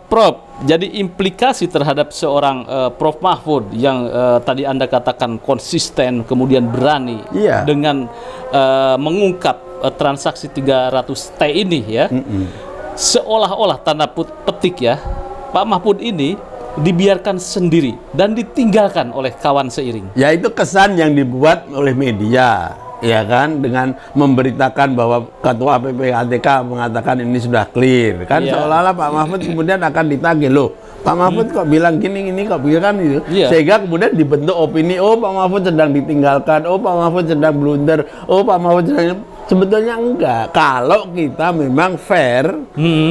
Prof, jadi implikasi terhadap seorang Prof Mahfud yang tadi Anda katakan konsisten, kemudian berani dengan mengungkap transaksi 300T ini ya, seolah-olah tanda petik ya, Pak Mahfud ini dibiarkan sendiri dan ditinggalkan oleh kawan seiring. Ya itu kesan yang dibuat oleh media. Ya kan, dengan memberitakan bahwa Ketua PPATK mengatakan ini sudah clear kan, seolah-olah Pak Mahfud kemudian akan ditagih, loh Pak Mahfud kok bilang gini kok bilang gitu, sehingga kemudian dibentuk opini, oh Pak Mahfud sedang ditinggalkan, oh Pak Mahfud sedang blunder, oh Pak Mahfud sedang... Sebetulnya enggak, kalau kita memang fair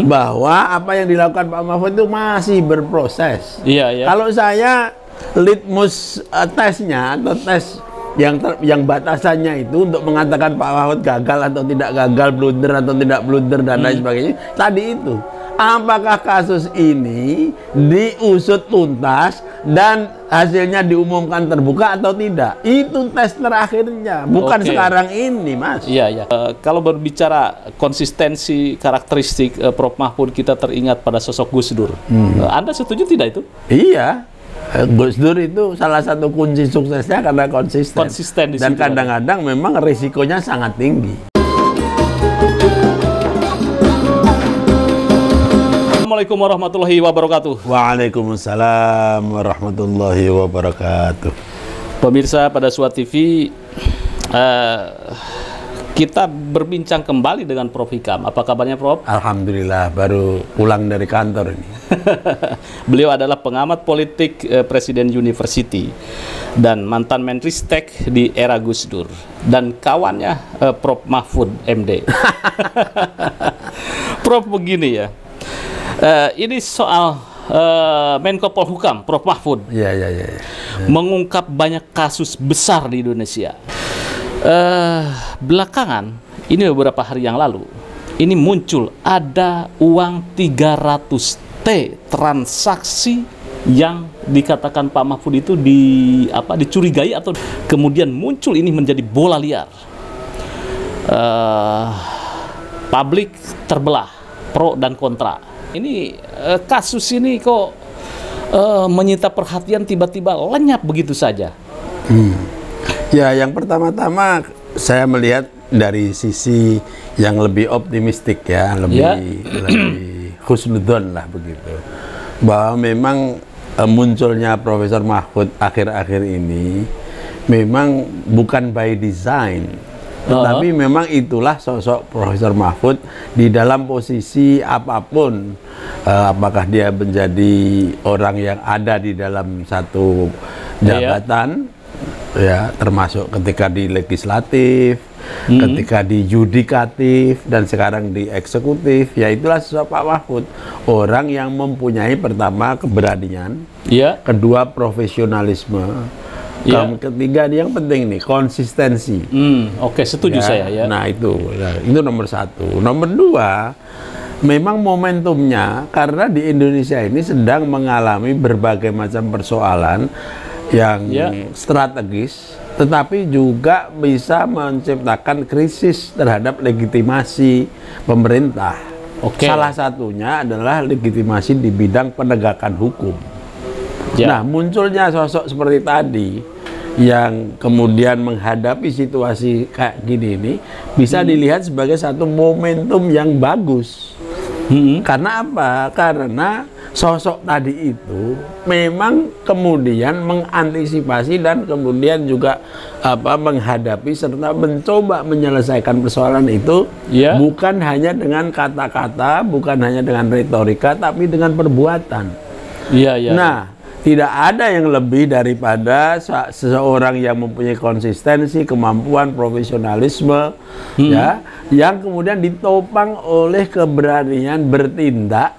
bahwa apa yang dilakukan Pak Mahfud itu masih berproses. Kalau saya litmus tesnya atau tes yang batasannya itu untuk mengatakan Pak Mahfud gagal atau tidak gagal, blunder atau tidak blunder dan lain sebagainya, tadi itu apakah kasus ini diusut tuntas dan hasilnya diumumkan terbuka atau tidak, itu tes terakhirnya, bukan sekarang ini, Mas. Kalau berbicara konsistensi karakteristik Prof Mahfud, kita teringat pada sosok Gus Dur. Anda setuju tidak itu? Iya, Gus Dur itu salah satu kunci suksesnya karena konsisten di dan kadang-kadang memang risikonya sangat tinggi. Assalamualaikum warahmatullahi wabarakatuh. Waalaikumsalam warahmatullahi wabarakatuh. Pemirsa pada Suat TV, kita berbincang kembali dengan Prof Hikam. Apa kabarnya, Prof? Alhamdulillah, baru pulang dari kantor ini. Beliau adalah pengamat politik Presiden University dan mantan Menristek di era Gus Dur, dan kawannya Prof Mahfud MD. Prof, begini ya, ini soal Menko Polhukam Prof Mahfud mengungkap banyak kasus besar di Indonesia. Belakangan ini beberapa hari yang lalu ini muncul ada uang 300T transaksi yang dikatakan Pak Mahfud itu dicurigai atau kemudian muncul ini menjadi bola liar. Publik terbelah pro dan kontra. Ini kasus ini kok menyita perhatian, tiba-tiba lenyap begitu saja. Ya, yang pertama-tama saya melihat dari sisi yang lebih optimistik ya, lebih husnudzon lah begitu, bahwa memang munculnya Profesor Mahfud akhir-akhir ini memang bukan by design, tetapi memang itulah sosok Profesor Mahfud di dalam posisi apapun, apakah dia menjadi orang yang ada di dalam satu jabatan, ya, termasuk ketika di legislatif, ketika di yudikatif, dan sekarang di eksekutif, ya itulah sosok Pak Mahfud, orang yang mempunyai pertama keberanian, kedua profesionalisme, ketiga yang penting nih konsistensi. Setuju saya ya. Nah itu nomor satu. Nomor dua, memang momentumnya karena di Indonesia ini sedang mengalami berbagai macam persoalan yang strategis, tetapi juga bisa menciptakan krisis terhadap legitimasi pemerintah. Salah satunya adalah legitimasi di bidang penegakan hukum. Nah, munculnya sosok seperti tadi yang kemudian menghadapi situasi kayak gini ini bisa dilihat sebagai satu momentum yang bagus. Karena apa? Karena sosok tadi itu memang kemudian mengantisipasi dan kemudian juga menghadapi serta mencoba menyelesaikan persoalan itu, bukan hanya dengan kata-kata, bukan hanya dengan retorika, tapi dengan perbuatan. Nah, tidak ada yang lebih daripada seseorang yang mempunyai konsistensi, kemampuan, profesionalisme, yang kemudian ditopang oleh keberanian bertindak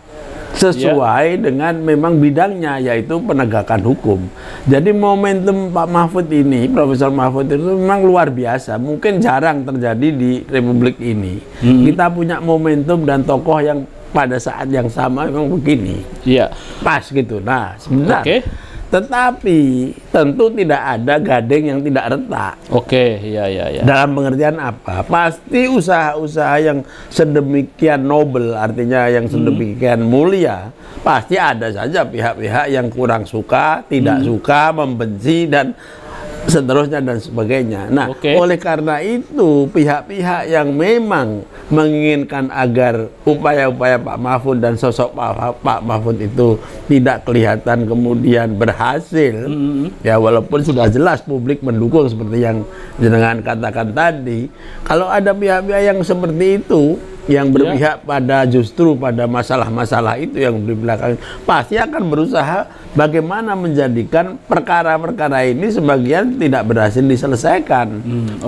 sesuai dengan memang bidangnya, yaitu penegakan hukum. Jadi momentum Pak Mahfud ini, Profesor Mahfud itu memang luar biasa, mungkin jarang terjadi di Republik ini. Kita punya momentum dan tokoh yang pada saat yang sama memang begini. Pas gitu. Nah, sebentar. tetapi tentu tidak ada gading yang tidak retak. Oke, ya. Dalam pengertian apa? Pasti usaha-usaha yang sedemikian nobel, artinya yang sedemikian mulia, pasti ada saja pihak-pihak yang kurang suka, tidak suka, membenci, dan seterusnya dan sebagainya. Nah, oleh karena itu pihak-pihak yang memang menginginkan agar upaya-upaya Pak Mahfud dan sosok Pak Mahfud itu tidak kelihatan kemudian berhasil, ya walaupun sudah jelas publik mendukung seperti yang jenengan katakan tadi, kalau ada pihak-pihak yang seperti itu yang berpihak pada justru pada masalah-masalah itu yang di belakang, pasti akan berusaha bagaimana menjadikan perkara-perkara ini sebagian tidak berhasil diselesaikan.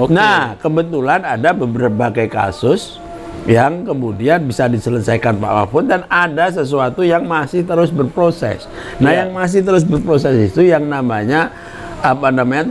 Nah, kebetulan ada beberapa kasus yang kemudian bisa diselesaikan Pak Mahfud, dan ada sesuatu yang masih terus berproses. Nah, yang masih terus berproses itu yang namanya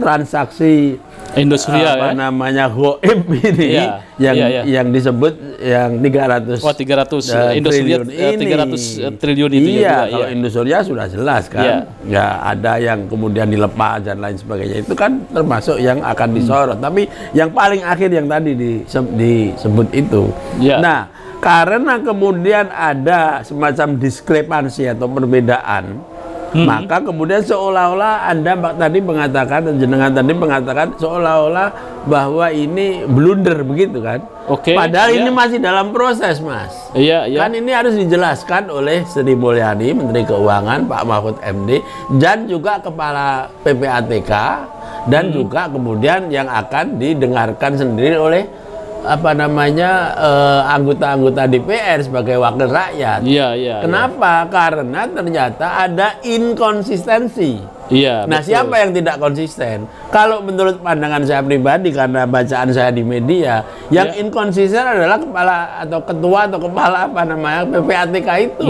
transaksi industrial, namanya goib ini, yang disebut yang 300 triliun ini. 300 triliun itu kalau industrial sudah jelas kan, ya ada yang kemudian dilepas dan lain sebagainya, itu kan termasuk yang akan disorot. Tapi yang paling akhir yang tadi disebut itu, nah karena kemudian ada semacam diskrepansi atau perbedaan, maka kemudian seolah-olah Anda tadi mengatakan, dan jenengan tadi mengatakan seolah-olah bahwa ini blunder begitu kan. Padahal ini masih dalam proses, Mas. Kan ini harus dijelaskan oleh Sri Mulyani, Menteri Keuangan, Pak Mahfud MD, dan juga Kepala PPATK, dan juga kemudian yang akan didengarkan sendiri oleh anggota-anggota DPR sebagai wakil rakyat. Kenapa? Karena ternyata ada inkonsistensi. Nah, siapa yang tidak konsisten? Kalau menurut pandangan saya pribadi, karena bacaan saya di media, yang inkonsisten adalah kepala atau ketua atau kepala PPATK itu.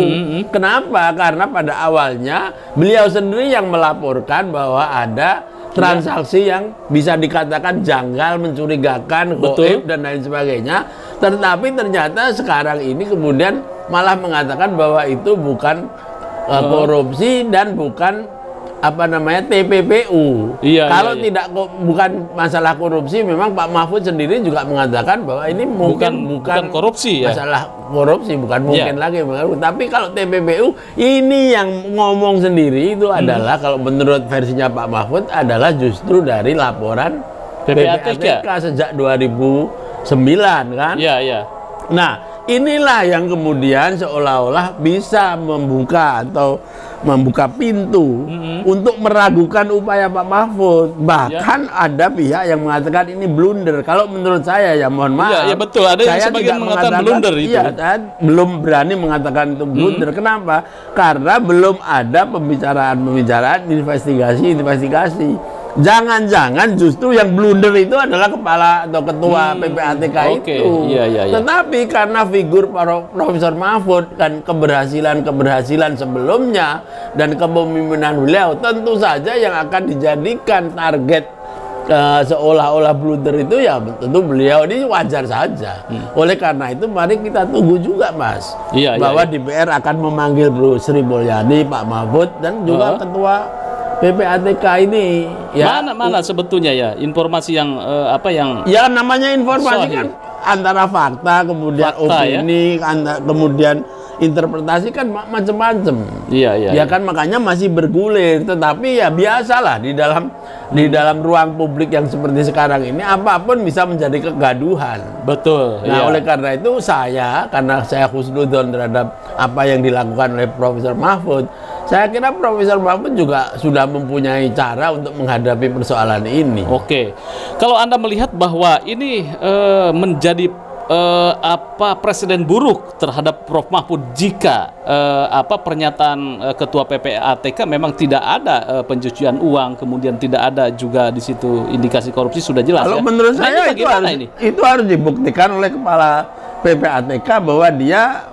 Kenapa? Karena pada awalnya beliau sendiri yang melaporkan bahwa ada transaksi yang bisa dikatakan janggal, mencurigakan, goib dan lain sebagainya. Tetapi ternyata sekarang ini kemudian malah mengatakan bahwa itu bukan korupsi dan bukan TPPU. Kalau tidak bukan masalah korupsi, memang Pak Mahfud sendiri juga mengatakan bahwa ini bukan korupsi, masalah korupsi, bukan mungkin lagi. Tapi kalau TPPU ini yang ngomong sendiri itu adalah, kalau menurut versinya Pak Mahfud, adalah justru dari laporan PPATK sejak 2009 kan. Nah, inilah yang kemudian seolah-olah bisa membuka pintu untuk meragukan upaya Pak Mahfud. Bahkan ada pihak yang mengatakan ini blunder. Kalau menurut saya, ya mohon maaf. Betul. Ada yang sebagian mengatakan blunder itu. Saya belum berani mengatakan itu blunder. Kenapa? Karena belum ada pembicaraan, investigasi. Jangan-jangan justru yang blunder itu adalah kepala atau ketua PPATK itu. Tetapi karena figur Profesor Mahfud dan keberhasilan sebelumnya dan kepemimpinan beliau, tentu saja yang akan dijadikan target seolah-olah blunder itu ya tentu beliau ini wajar saja. Oleh karena itu mari kita tunggu juga, Mas, bahwa DPR akan memanggil Sri Mulyani, Pak Mahfud, dan juga ketua PPATK ini. Mana sebetulnya informasi yang namanya informasi kan antara fakta, kemudian opini, kemudian interpretasi kan macam-macam. Kan makanya masih bergulir. Tetapi ya biasalah di dalam ruang publik yang seperti sekarang ini, apapun bisa menjadi kegaduhan. Nah, oleh karena itu karena saya husnudzon terhadap apa yang dilakukan oleh Profesor Mahfud, saya kira Profesor Mahfud juga sudah mempunyai cara untuk menghadapi persoalan ini. Kalau Anda melihat bahwa ini menjadi presiden buruk terhadap Prof Mahfud jika pernyataan ketua PPATK memang tidak ada pencucian uang, kemudian tidak ada juga di situ indikasi korupsi, sudah jelas. Kalau menurut saya itu harus dibuktikan oleh kepala PPATK bahwa dia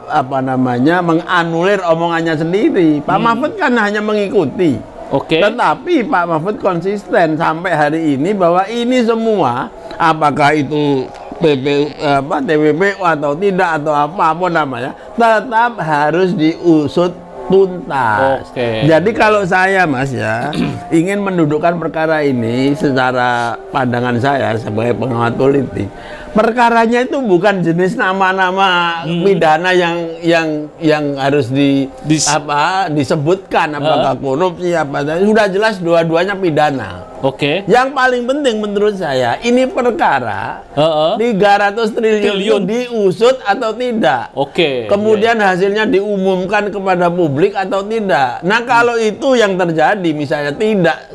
menganulir omongannya sendiri. Pak Mahfud kan hanya mengikuti. Tetapi Pak Mahfud konsisten sampai hari ini bahwa ini semua, apakah itu TPPU atau tidak atau apapun namanya, tetap harus diusut tuntas. Jadi kalau saya Mas ya ingin mendudukkan perkara ini secara pandangan saya sebagai pengamat politik, perkaranya itu bukan jenis nama-nama pidana yang harus disebutkan apakah korupsi apa, sudah jelas dua-duanya pidana. Yang paling penting menurut saya ini perkara 300 triliun diusut atau tidak. Kemudian hasilnya diumumkan kepada publik atau tidak. Nah, kalau itu yang terjadi, misalnya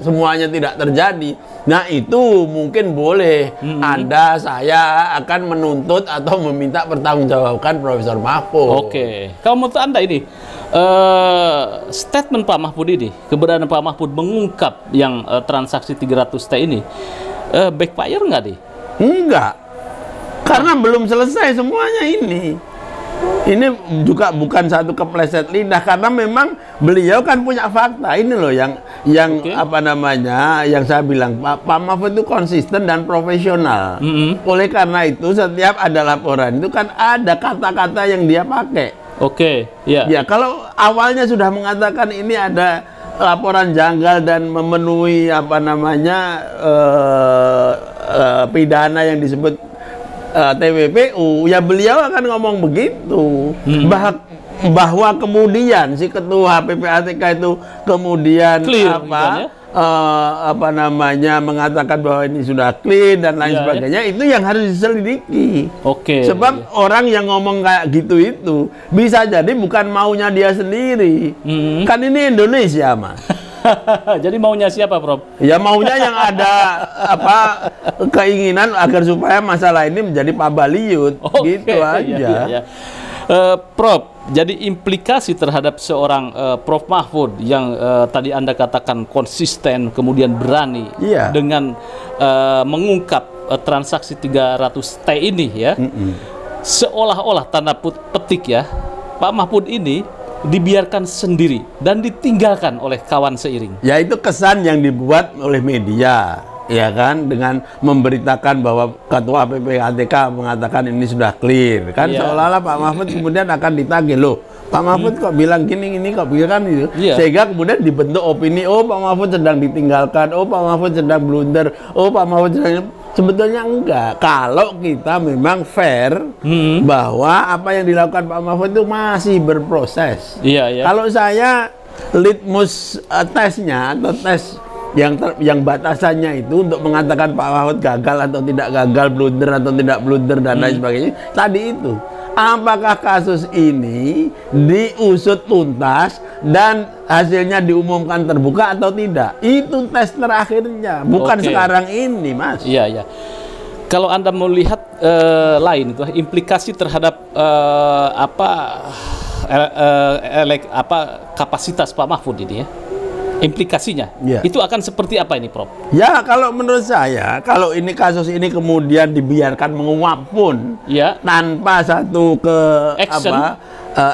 semuanya tidak terjadi, nah itu mungkin boleh Anda, saya akan menuntut atau meminta pertanggungjawabkan Profesor Mahfud. Kalau menurut Anda ini statement Pak Mahfud ini, keberadaan Pak Mahfud mengungkap yang transaksi 300T ini, backfire nggak nih? Enggak, karena belum selesai semuanya ini. Ini juga bukan satu kepleset lidah, karena memang beliau kan punya fakta. Ini loh yang apa namanya, yang saya bilang Pak Mahfud itu konsisten dan profesional. Oleh karena itu setiap ada laporan itu kan ada kata-kata yang dia pakai. Ya, kalau awalnya sudah mengatakan ini ada laporan janggal dan memenuhi apa namanya pidana yang disebut TWPU, ya beliau akan ngomong begitu. Bahwa kemudian si ketua PPATK itu kemudian mengatakan bahwa ini sudah clean dan lain sebagainya, itu yang harus diselidiki. Sebab orang yang ngomong kayak gitu itu bisa jadi bukan maunya dia sendiri. Kan ini Indonesia, Mas. Jadi maunya siapa, Prof? Ya maunya yang ada keinginan agar supaya masalah ini menjadi pabaliut, gitu aja. Prof, jadi implikasi terhadap seorang Prof Mahfud yang tadi Anda katakan konsisten kemudian berani dengan mengungkap transaksi 300T ini ya, seolah-olah tanda petik ya, Pak Mahfud ini dibiarkan sendiri dan ditinggalkan oleh kawan seiring. Ya itu kesan yang dibuat oleh media, ya kan, dengan memberitakan bahwa ketua PPATK mengatakan ini sudah clear, kan seolah-olah Pak Mahfud kemudian akan ditagih, loh Pak Mahfud kok bilang gini kok bilang itu, sehingga kemudian dibentuk opini, oh Pak Mahfud sedang ditinggalkan, oh Pak Mahfud sedang blunder, oh Pak Mahfud sedang... Sebetulnya enggak, kalau kita memang fair bahwa apa yang dilakukan Pak Mahfud itu masih berproses. Kalau saya litmus tesnya atau tes yang batasannya itu untuk mengatakan Pak Mahfud gagal atau tidak gagal, blunder atau tidak blunder dan lain sebagainya, tadi itu apakah kasus ini diusut tuntas dan hasilnya diumumkan terbuka atau tidak, itu tes terakhirnya, bukan sekarang ini, Mas. Kalau Anda melihat lain itu implikasi terhadap kapasitas Pak Mahfud ini ya, implikasinya itu akan seperti apa ini, Prof? Ya, kalau menurut saya, kalau ini kasus ini kemudian dibiarkan menguap pun tanpa satu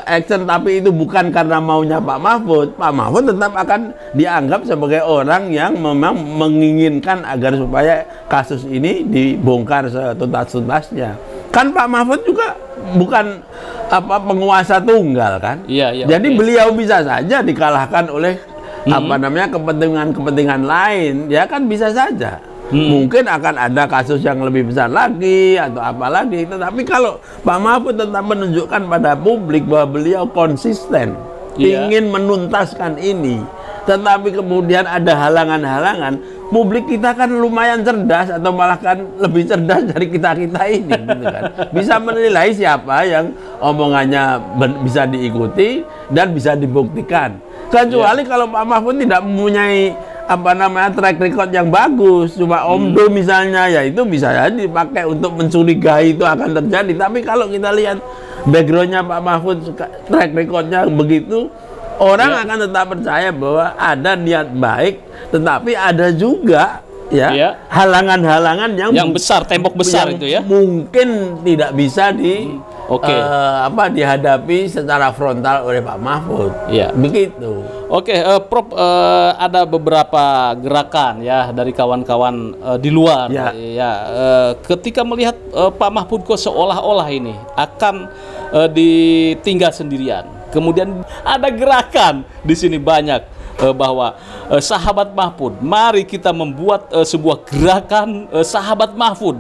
action, tapi itu bukan karena maunya Pak Mahfud tetap akan dianggap sebagai orang yang memang menginginkan agar supaya kasus ini dibongkar setuntas-tuntasnya. Kan Pak Mahfud juga bukan penguasa tunggal kan? Jadi beliau bisa saja dikalahkan oleh kepentingan lain, ya kan, bisa saja. Mungkin akan ada kasus yang lebih besar lagi atau apa lagi. Tetapi kalau Pak Mahfud tetap menunjukkan pada publik bahwa beliau konsisten ingin menuntaskan ini, tetapi kemudian ada halangan-halangan, publik kita kan lumayan cerdas atau malah kan lebih cerdas dari kita-kita ini, gitu kan. Bisa menilai siapa yang omongannya bisa diikuti dan bisa dibuktikan. Kecuali kalau Pak Mahfud tidak mempunyai track record yang bagus, cuma omdo misalnya, ya itu bisa jadi dipakai untuk mencurigai itu akan terjadi. Tapi kalau kita lihat backgroundnya Pak Mahfud, track recordnya begitu, orang akan tetap percaya bahwa ada niat baik, tetapi ada juga halangan-halangan yang besar, tembok besar itu ya, mungkin tidak bisa dihadapi secara frontal oleh Pak Mahfud. Begitu. Prof, ada beberapa gerakan ya dari kawan-kawan di luar ketika melihat Pak Mahfud kok seolah-olah ini akan ditinggal sendirian, Kemudian ada gerakan di sini banyak bahwa sahabat Mahfud, mari kita membuat sebuah gerakan sahabat Mahfud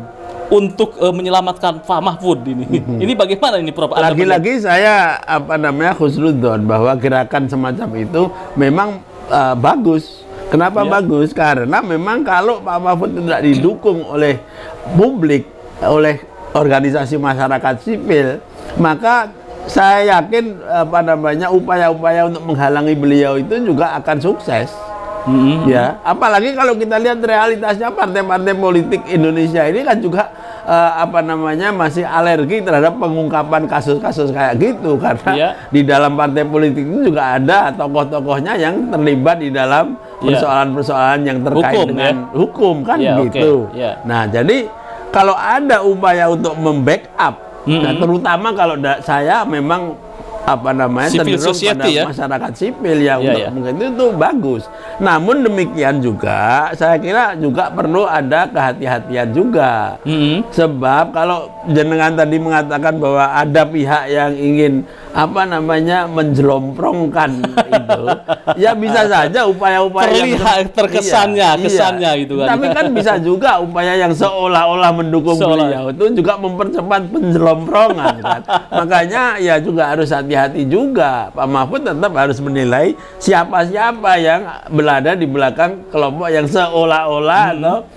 untuk menyelamatkan Pak Mahfud ini. Ini bagaimana ini, Prof? Lagi-lagi saya khusnudzon bahwa gerakan semacam itu memang bagus. Kenapa bagus? Karena memang kalau Pak Mahfud tidak didukung oleh publik, oleh organisasi masyarakat sipil, maka saya yakin upaya-upaya untuk menghalangi beliau itu juga akan sukses. Ya, apalagi kalau kita lihat realitasnya partai-partai politik Indonesia ini kan juga masih alergi terhadap pengungkapan kasus-kasus kayak gitu, karena di dalam partai politik itu juga ada tokoh-tokohnya yang terlibat di dalam persoalan-persoalan yang terkait dengan hukum kan gitu. Nah, jadi kalau ada upaya untuk membackup, nah, terutama kalau saya memang civil society pada masyarakat sipil ya, untuk mungkin itu bagus. Namun demikian juga saya kira juga perlu ada kehati-hatian juga. Sebab kalau jenengan tadi mengatakan bahwa ada pihak yang ingin menjelomprongkan itu, ya bisa saja upaya-upaya terlihat kesannya gitu kan. Tapi kan bisa juga upaya yang seolah-olah mendukung beliau itu juga mempercepat penjelomprongan kan. Makanya ya juga harus hati-hati juga. Pak Mahfud tetap harus menilai siapa-siapa yang berada di belakang kelompok yang seolah-olah atau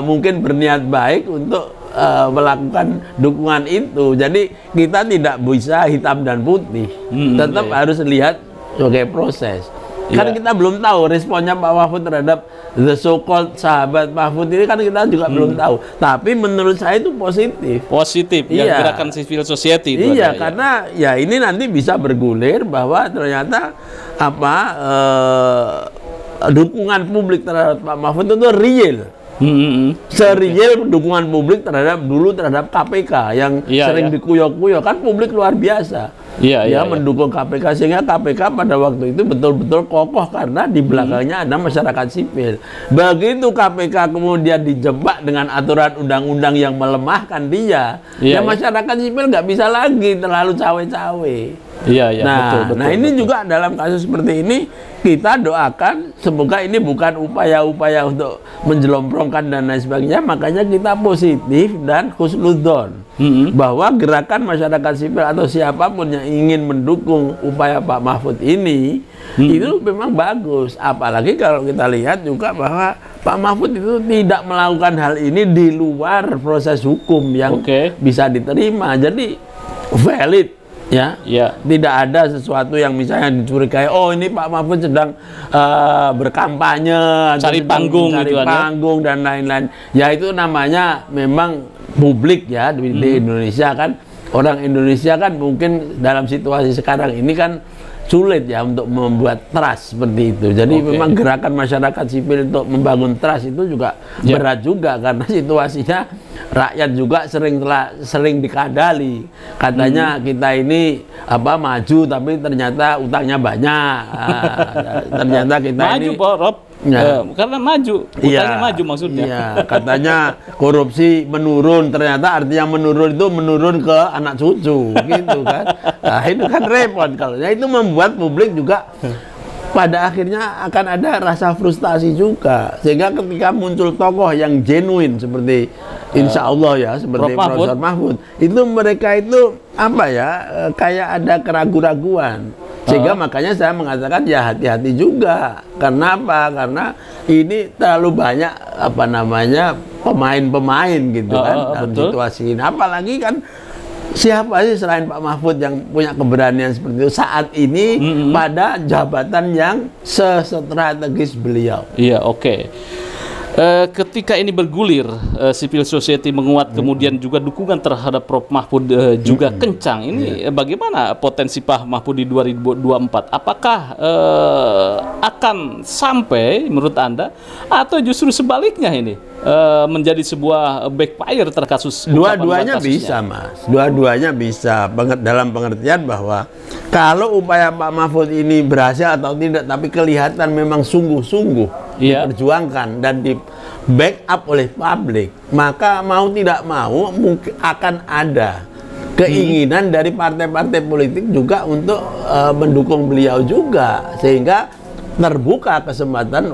mungkin berniat baik untuk melakukan dukungan itu. Jadi kita tidak bisa hitam dan putih, tetap harus lihat sebagai proses. Kan kita belum tahu responnya Pak Mahfud terhadap the so-called sahabat Mahfud ini, kan kita juga belum tahu. Tapi menurut saya itu positif. Gerakan civil society itu karena ya ini nanti bisa bergulir bahwa ternyata dukungan publik terhadap Pak Mahfud itu real. Serial dukungan publik terhadap KPK yang sering dikuyok-kuyok, kan publik luar biasa. Mendukung KPK, sehingga KPK pada waktu itu betul-betul kokoh karena di belakangnya ada masyarakat sipil. Begitu KPK kemudian dijebak dengan aturan undang-undang yang melemahkan dia, masyarakat sipil nggak bisa lagi terlalu cawe-cawe. Betul. Nah, ini juga dalam kasus seperti ini kita doakan semoga ini bukan upaya-upaya untuk menjelomprongkan dan lain sebagainya. Makanya kita positif dan husnudzon bahwa gerakan masyarakat sipil atau siapapun yang ingin mendukung upaya Pak Mahfud ini itu memang bagus. Apalagi kalau kita lihat juga bahwa Pak Mahfud itu tidak melakukan hal ini di luar proses hukum yang bisa diterima. Jadi valid. Tidak ada sesuatu yang misalnya dicurigai, oh ini Pak Mahfud sedang berkampanye, cari panggung dan lain-lain. Ya itu namanya memang publik ya di Indonesia kan. Orang Indonesia kan mungkin dalam situasi sekarang ini kan sulit ya untuk membuat trust seperti itu. Jadi memang gerakan masyarakat sipil untuk membangun trust itu juga berat juga, karena situasinya rakyat juga sering dikadali. Katanya kita ini maju tapi ternyata utangnya banyak. Ternyata kita maju, ini Rob. Karena maju, utangnya maju maksudnya. Katanya korupsi menurun, ternyata artinya menurun itu menurun ke anak cucu gitu kan. Nah, itu kan repot kalau. Nah, itu membuat publik juga pada akhirnya akan ada rasa frustasi juga, sehingga ketika muncul tokoh yang genuine seperti insya Allah ya seperti Profesor Mahfud, itu mereka itu kayak ada keraguan-raguan. Sehingga makanya saya mengatakan ya hati-hati juga. Karena apa? Karena ini terlalu banyak pemain-pemain gitu kan dalam situasi ini. Apalagi kan siapa sih selain Pak Mahfud yang punya keberanian seperti itu saat ini pada jabatan yang sestrategis beliau. Ketika ini bergulir, civil society menguat, kemudian juga dukungan terhadap Prof Mahfud juga kencang. Ini bagaimana potensi Pak Mahfud di 2024? Apakah akan sampai menurut Anda, atau justru sebaliknya ini menjadi sebuah backfire terkasus? Dua-duanya bisa, Mas. Dua-duanya bisa dalam pengertian bahwa kalau upaya Pak Mahfud ini berhasil atau tidak, tapi kelihatan memang sungguh-sungguh diperjuangkan dan di backup oleh publik, maka mau tidak mau mungkin akan ada keinginan dari partai-partai politik juga untuk mendukung beliau juga, sehingga terbuka kesempatan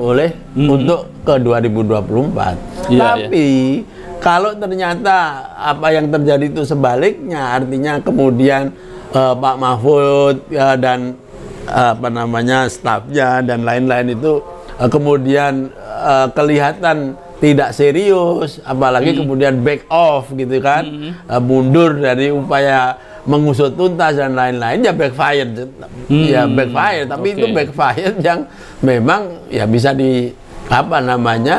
untuk ke 2024. Tapi kalau ternyata apa yang terjadi itu sebaliknya, artinya kemudian Pak Mahfud dan stafnya dan lain-lain itu kemudian kelihatan tidak serius, apalagi kemudian back off gitu kan, mundur dari upaya mengusut tuntas dan lain-lain, ya backfire, tapi itu backfire yang memang ya bisa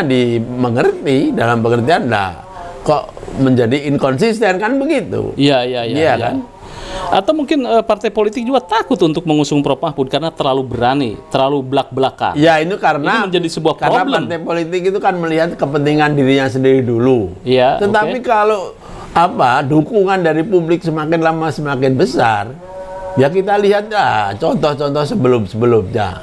dimengerti dalam pengertian kok menjadi inkonsisten kan begitu. Iya kan. Atau mungkin partai politik juga takut untuk mengusung Prof Mahfud karena terlalu berani, terlalu belak-belakan. Ya, itu karena menjadi sebuah problem. Karena partai politik itu kan melihat kepentingan dirinya sendiri dulu. Tetapi kalau dukungan dari publik semakin lama semakin besar, ya kita lihat contoh-contoh sebelumnya.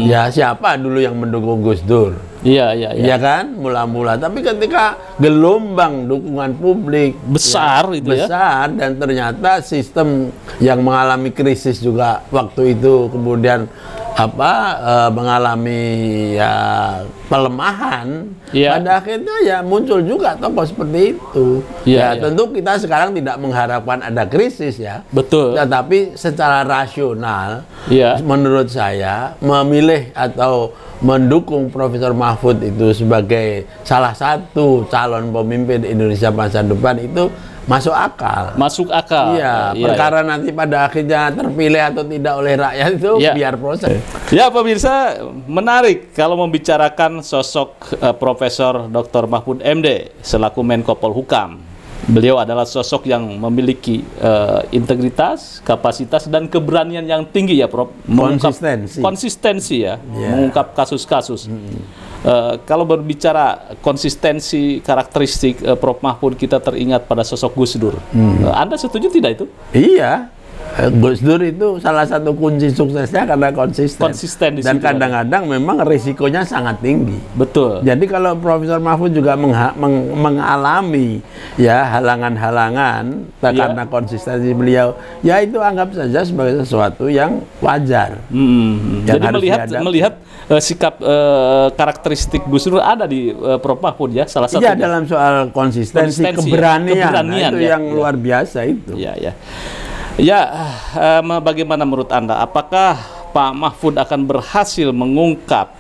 Ya, siapa dulu yang mendukung Gus Dur? Iya kan, mula-mula. Tapi ketika gelombang dukungan publik besar, besar dan ternyata sistem yang mengalami krisis juga waktu itu kemudian mengalami pelemahan, pada akhirnya ya muncul juga tokoh seperti itu. Tentu kita sekarang tidak mengharapkan ada krisis ya. Betul. Tetapi secara rasional, menurut saya memilih atau mendukung Profesor Mahfud itu sebagai salah satu calon pemimpin Indonesia masa depan itu masuk akal. Masuk akal. Perkara nanti pada akhirnya terpilih atau tidak oleh rakyat itu biar proses. Ya, pemirsa, menarik kalau membicarakan sosok Profesor Dr. Mahfud MD selaku Menko Polhukam. Beliau adalah sosok yang memiliki integritas, kapasitas, dan keberanian yang tinggi ya, Prof. Konsistensi ya, mengungkap kasus-kasus. Kalau berbicara konsistensi karakteristik Prof. Mahfud, kita teringat pada sosok Gus Dur. Anda setuju tidak itu? Iya. Gus Dur itu salah satu kunci suksesnya karena konsisten dan kadang-kadang memang risikonya sangat tinggi. Betul. Jadi kalau Profesor Mahfud juga mengalami halangan-halangan karena konsistensi beliau, ya itu anggap saja sebagai sesuatu yang wajar. Jadi melihat sikap karakteristik Gus Dur ada di Prof. Mahfud ya, salah satunya. Dalam soal konsistensi keberanian itu yang luar biasa itu. Bagaimana menurut Anda? Apakah Pak Mahfud akan berhasil mengungkap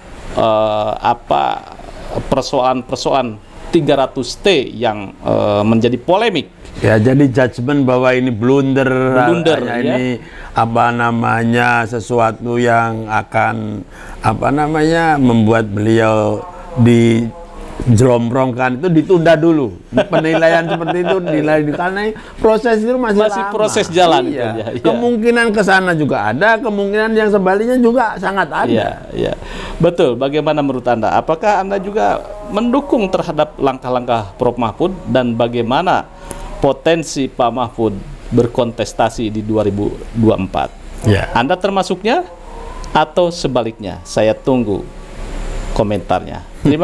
persoalan-persoalan 300T yang menjadi polemik? Ya, jadi judgement bahwa ini blunder ini sesuatu yang akan membuat beliau dijlomprongkan, itu ditunda dulu. Penilaian seperti itu karena proses itu masih lama. Proses jalan. Kemungkinan ke sana juga ada, kemungkinan yang sebaliknya juga sangat ada. Betul. Bagaimana menurut Anda? Apakah Anda juga mendukung terhadap langkah-langkah Prof. Mahfud, dan bagaimana potensi Pak Mahfud berkontestasi di 2024? Anda termasuknya atau sebaliknya? Saya tunggu komentarnya.